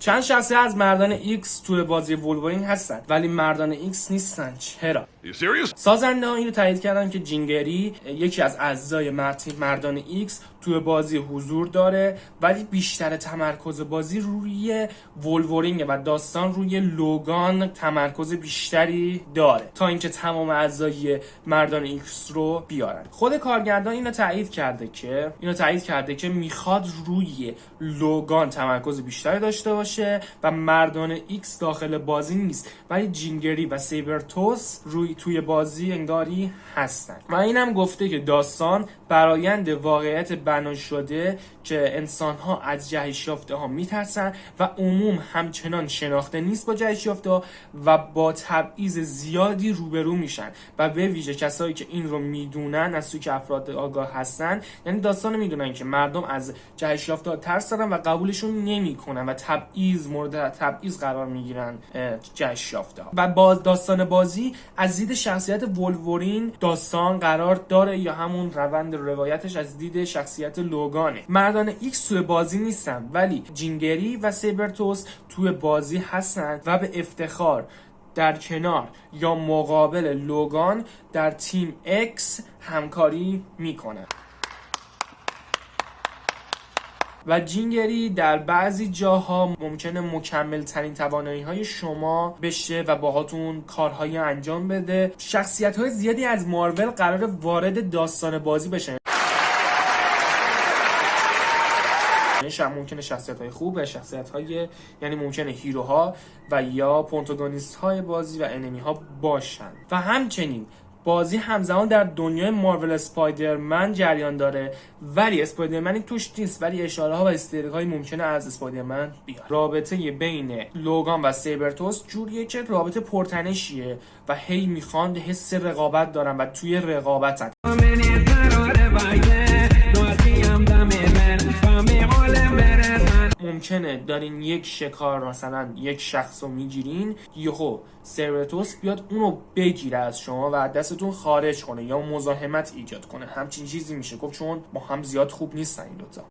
چند شخصیت از مردان ایکس توی بازی وولورین هستن ولی مردان ایکس نیستن. چرا؟ سازنده ها اینو تایید کردن که جینگری یکی از اعضای مردان ایکس توی بازی حضور داره ولی بیشتر تمرکز بازی روی وولورینه و داستان روی لوگان تمرکز بیشتری داره تا اینکه تمام اعضای مردان ایکس رو بیارن. خود کارگردان اینو تایید کرده که میخواد روی لوگان تمرکز بیشتری داشته باشه و مردان ایکس داخل بازی نیست ولی جینگری و سیبرتوس توی بازی انگاری هستن. و اینم گفته که داستان برآیند واقعیت بنا شده که انسان‌ها از جهش یافته‌ها میترسن و عموم همچنان شناخته نیست با جهش یافته‌ها و با تبعیض زیادی روبرو میشن و به ویژه کسایی که این رو میدونن از سوی که افراد آگاه هستن، یعنی داستان میدونن که مردم از جهش یافته‌ها ترس دارن و قبولشون نمیکنن و مورد تبعیض قرار میگیرن جهش یافته‌ها. و با داستان بازی از دید شخصیت وولورین داستان قرار داره یا همون روند روایتش از دید شخصیت لوگانه. مردان ایکس توی بازی نیستن ولی جینگری و سیبرتوس توی بازی هستن و به افتخار در کنار یا مقابل لوگان در تیم اکس همکاری میکنن. و جینگری در بعضی جاها ممکنه مکمل ترین توانایی های شما بشه و باهاتون کارهای انجام بده. شخصیت های زیادی از مارول قرار وارد داستان بازی بشن، ممکنه شخصیت های خوب، شخصیت های یعنی ممکنه هیروها و یا پروتاگونیست های بازی و انمی ها باشن. و همچنین بازی همزمان در دنیای مارول اسپایدرمن جریان داره ولی اسپایدرمنی توش نیست ولی اشاره ها و استریک های ممکنه از اسپایدرمن بیاد. رابطه بین لوگان و سیبرتوس جوریه که رابطه پرتنشیه و هی میخوان حس رقابت دارن و توی رقابتن. ممکنه دارین یک شکار مثلا یک شخص رو میگیرین یهو سیبرتوس بیاد اونو بگیره از شما و دستتون خارج کنه یا مزاحمت ایجاد کنه. همچین چیزی میشه گفت چون با هم زیاد خوب نیستن این دوتا.